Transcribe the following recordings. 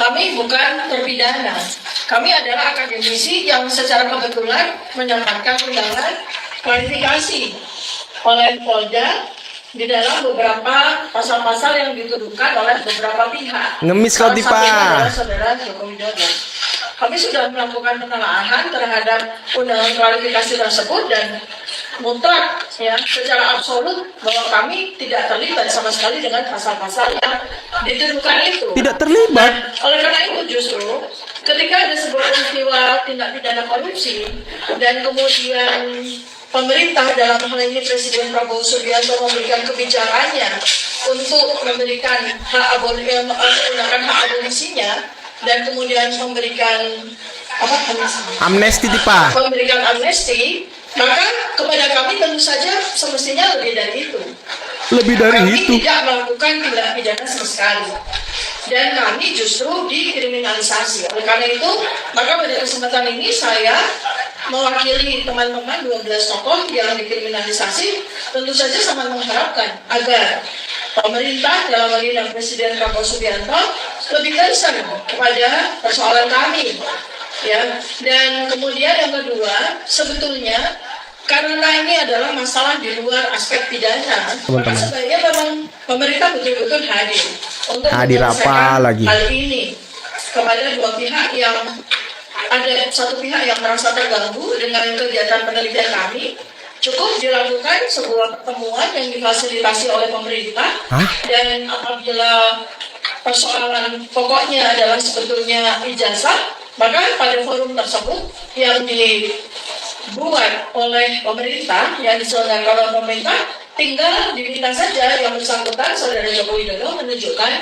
kami bukan terpidana. Kami adalah akademisi yang secara kebetulan mendapatkan undangan klarifikasi oleh Polda di dalam beberapa pasal-pasal yang dituduhkan oleh beberapa pihak. Ngemis kau tipa. Adalah Saudara Joko Widodo. Kami sudah melakukan penelaahan terhadap undangan klarifikasi tersebut dan mutlak ya secara absolut bahwa kami tidak terlibat sama sekali dengan pasal-pasal yang dituduhkan itu. Tidak terlibat. Dan oleh karena itu justru ketika ada sebuah peristiwa tindak pidana korupsi dan kemudian pemerintah dalam hal ini Presiden Prabowo Subianto memberikan kebijakannya untuk memberikan menggunakan hak abolisinya dan kemudian memberikan Amnesti tipa. memberikan amnesti, maka kepada kami tentu saja semestinya lebih dari itu. Lebih dari Kami itu. tidak melakukan tindak pidana sama sekali. Dan kami justru dikriminalisasi. Oleh karena itu, maka pada kesempatan ini saya mewakili teman-teman 12 tokoh yang dikriminalisasi, tentu saja sangat mengharapkan agar pemerintah dalam hal ini Presiden Prabowo Subianto lebih concern kepada persoalan kami. Ya, dan kemudian yang kedua, sebetulnya karena ini adalah masalah di luar aspek pidana, maka sebaiknya memang pemerintah betul-betul hadir untuk Hadir apa menyelesaikan lagi? hal ini kepada dua pihak yang ada satu pihak yang merasa terganggu dengan kegiatan penelitian kami. Cukup dilakukan sebuah pertemuan yang difasilitasi oleh pemerintah. Dan apabila persoalan pokoknya adalah sebetulnya ijazah, maka pada forum tersebut yang dibuat oleh pemerintah, yang diselenggarakan oleh pemerintah, tinggal diminta saja yang bersangkutan Saudara Joko Widodo menunjukkan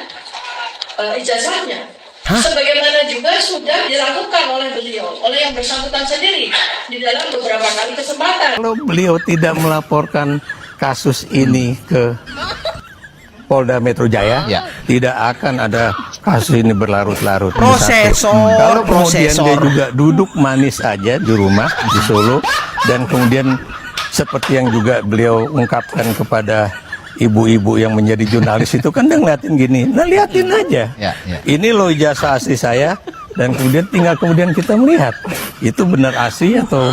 ijazahnya. Sebagaimana juga sudah dilakukan oleh beliau, oleh yang bersangkutan sendiri di dalam beberapa kali kesempatan. Kalau beliau tidak melaporkan kasus ini ke Polda Metro Jaya, tidak akan ada kasus ini berlarut-larut. Prosesor, Kalau kemudian prosesor. dia juga duduk manis aja di rumah di Solo, dan kemudian seperti yang juga beliau ungkapkan kepada ibu-ibu yang menjadi jurnalis itu kan dia ngeliatin gini, nah liatin aja. Ini loh ijazah asli saya, dan kemudian tinggal kemudian kita melihat itu benar asli atau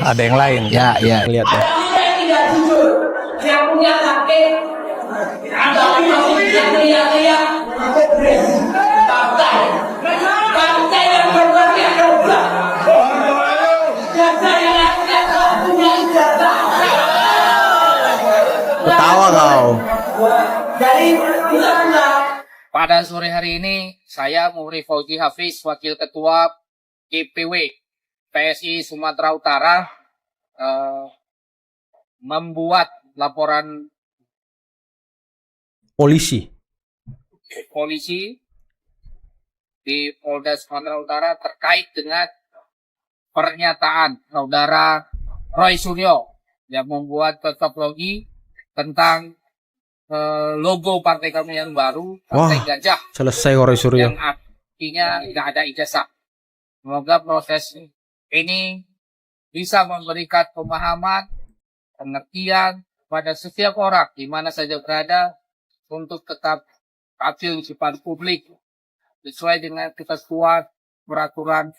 ada yang lain. Lihat ya. Tidak jujur, yang punya sakit, tapi yang teriak-teriak, partai yang berwarna coba. Dan saya lakukan kalau punya ijazah. Ketawa kau. Dari sana. Pada sore hari ini, saya Muhri Fauzi Hafiz, Wakil Ketua IPW PSI Sumatera Utara, membuat laporan Polisi. polisi di Polda Sumatera Utara terkait dengan pernyataan saudara Roy Suryo yang membuat teknologi tentang logo partai kami yang baru, Partai Gajah, Selesai Roy Suryo. yang artinya tidak ada ijazah. Semoga proses ini bisa memberikan pemahaman, pengertian pada setiap orang di mana saja berada untuk tetap tampil di depan publik sesuai dengan ketentuan peraturan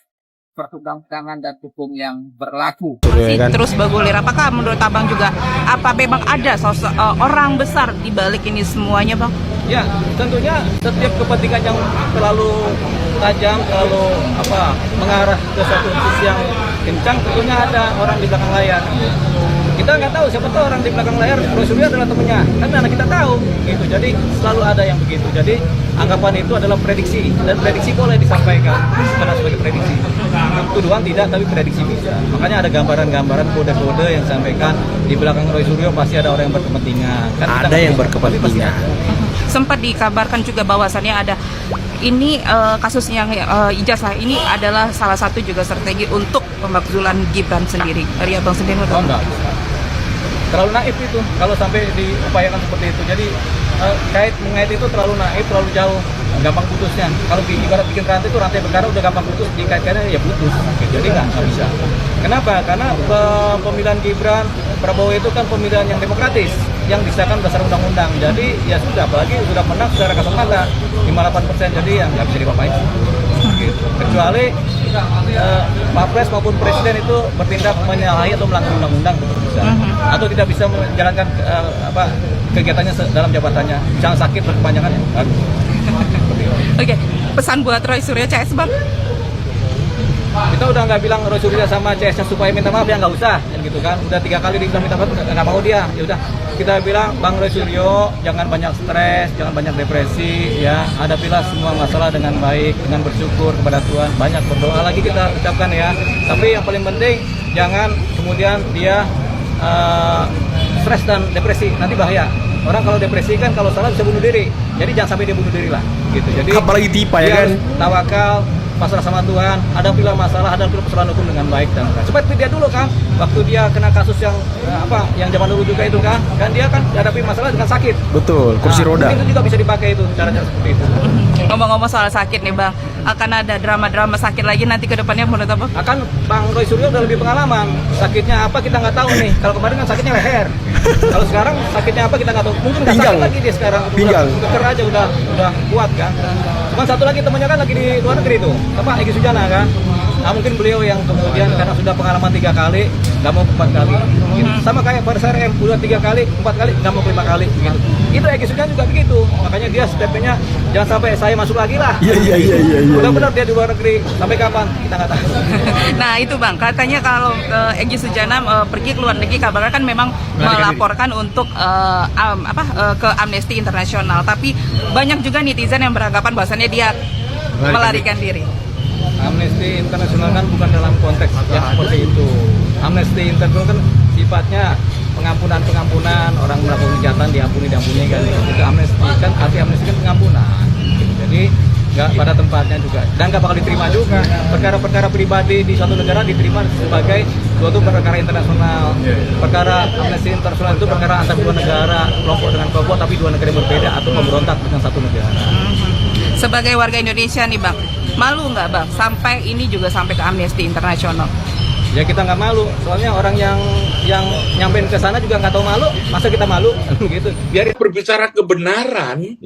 perundang-undangan dan hukum yang berlaku. Masih terus bergulir. Apakah menurut Abang juga apa memang ada sosok orang besar di balik ini semuanya, Bang? Ya, tentunya setiap kepentingan yang terlalu tajam, terlalu mengarah ke satu sisi yang kencang, tentunya ada orang di belakang layar. Kita nggak tahu siapa tahu orang di belakang layar Roy Suryo adalah temannya, kan anak kita tahu gitu. Jadi selalu ada yang begitu. Jadi anggapan itu adalah prediksi, dan prediksi boleh disampaikan karena sebagai prediksi. Tuduhan tidak, tapi prediksi bisa. Makanya ada gambaran-gambaran kode-kode yang disampaikan di belakang Roy Suryo pasti ada orang yang berkepentingan. Kan kita Ada yang nggak bisa, tapi pasti berkepentingan. ada. Sempat dikabarkan juga bahwasannya ada ini kasus yang ijazah ini adalah salah satu juga strategi untuk pemakzulan Gibran sendiri. Dari Abang sendiri, Oh, enggak. Terlalu naif itu kalau sampai diupayakan seperti itu. Jadi mengait itu terlalu naif, terlalu jauh gampang putusnya. Kalau ibarat bikin rantai itu rantai berkarya udah gampang putus, dikaitkannya ya putus. Jadi nggak bisa. Kenapa? Karena pemilihan Gibran Prabowo itu kan pemilihan yang demokratis, yang disahkan berdasar undang-undang. Jadi ya sudah, apalagi sudah menang secara kasat mata 58%, jadi yang nggak bisa diapa-apain. Gitu. Kecuali Wapres maupun Presiden itu bertindak menyalahi atau melanggar undang-undang tetap bisa, atau tidak bisa menjalankan kegiatannya dalam jabatannya, misalnya sakit berkepanjangan ya baru. Oke, pesan buat Roy Suryo CS Bang. Kita udah nggak bilang Roy Suryo sama CS-nya supaya minta maaf, ya nggak usah, kan gitu kan. Udah 3 kali dibilang minta maaf nggak mau dia. Ya udah kita bilang Bang Roy Suryo jangan banyak stres, jangan banyak depresi, ya. Hadapilah semua masalah dengan baik, dengan bersyukur kepada Tuhan. Banyak berdoa lagi kita ucapkan ya. Tapi yang paling penting jangan kemudian dia stres dan depresi, nanti bahaya. Orang kalau depresi kan kalau salah bisa bunuh diri. Jadi jangan sampai dia bunuh diri lah, gitu. Jadi Apalagi tipa ya dia kan. harus tawakal, pasrah sama Tuhan, hadapilah masalah, hadapilah persoalan hukum dengan baik dan benar. Seperti dia dulu kan, waktu dia kena kasus yang yang zaman dulu juga itu kan dia kan hadapi masalah dengan sakit. Betul, kursi roda. Mungkin itu juga bisa dipakai itu cara-cara seperti itu. Ngomong-ngomong soal sakit nih Bang, akan ada drama-drama sakit lagi nanti ke depannya menurut Abang? Akan Bang Roy Suryo udah lebih pengalaman. Sakitnya apa kita nggak tahu nih. Kalau kemarin kan sakitnya leher. Kalau sekarang sakitnya apa kita nggak tahu. Mungkin nggak sakit lagi dia sekarang. Pinggang. Keker aja udah kuat kan. Cuma satu lagi temannya kan lagi di luar negeri tuh. Egy Sujana kan. Nah, mungkin beliau yang kemudian karena sudah pengalaman 3 kali nggak mau 4 kali. Gitu. Sama kayak Faris RM udah 3 kali, 4 kali nggak mau 5 kali. Gitu. Itu Egy Sujana juga begitu. Makanya dia stepnya jangan sampai saya masuk lagi lah. Iya. Benar-benar dia di luar negeri sampai kapan kita nggak tahu. Nah itu Bang, katanya kalau Egy Sujana pergi ke luar negeri, kabarnya kan memang melaporkan untuk ke Amnesty International. Tapi banyak juga netizen yang beranggapan bahwasannya dia melarikan diri. Amnesty International kan bukan dalam konteks yang seperti itu. Amnesty International kan sifatnya pengampunan orang melakukan kejahatan diampuni kan. Itu amnesty kan, arti amnesty kan pengampunan. Jadi nggak pada tempatnya juga dan nggak bakal diterima juga. Perkara-perkara pribadi di suatu negara diterima sebagai suatu perkara internasional. Perkara Amnesty International itu perkara antar 2 negara, kelompok dengan kelompok tapi 2 negara yang berbeda atau memberontak dengan satu negara. Sebagai warga Indonesia nih Bang, malu nggak Bang sampai ini juga sampai ke Amnesty International? Ya kita nggak malu, soalnya orang yang nyampein ke sana juga nggak tahu malu, masa kita malu gitu. Biar berbicara kebenaran,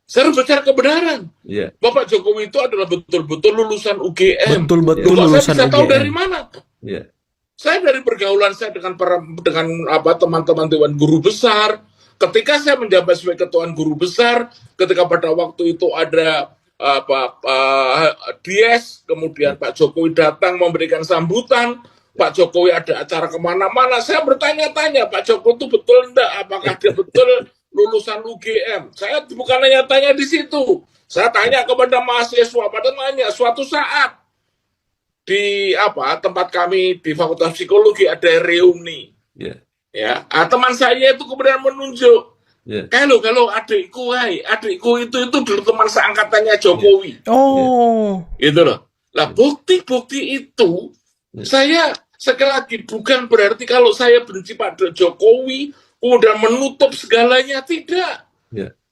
saya berbicara kebenaran. Bapak Jokowi itu adalah betul-betul lulusan UGM. Betul-betul Saya lulusan bisa tahu UGM. dari mana? Saya dari pergaulan saya dengan teman-teman Dewan Guru Besar. Ketika saya menjabat sebagai ketua guru besar, ketika pada waktu itu ada Dies, kemudian Pak Jokowi datang memberikan sambutan, Pak Jokowi ada acara kemana-mana, saya bertanya-tanya, Pak Jokowi itu betul enggak, apakah dia betul lulusan UGM? Saya bukan hanya tanya di situ, saya tanya kepada mahasiswa, pada nanya, suatu saat di tempat kami di Fakultas Psikologi ada reuni. Ya, teman saya itu kemudian menunjuk, kalau adikku itu dulu teman seangkatannya Jokowi. Gitu loh. Lah bukti-bukti itu saya sekali lagi bukan berarti kalau saya benci pada Jokowi kemudian menutup segalanya, tidak.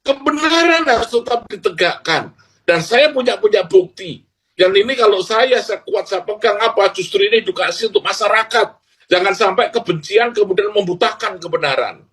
Kebenaran harus tetap ditegakkan dan saya punya bukti. Dan ini kalau saya kuat saya pegang justru ini edukasi untuk masyarakat. Jangan sampai kebencian kemudian membutakan kebenaran.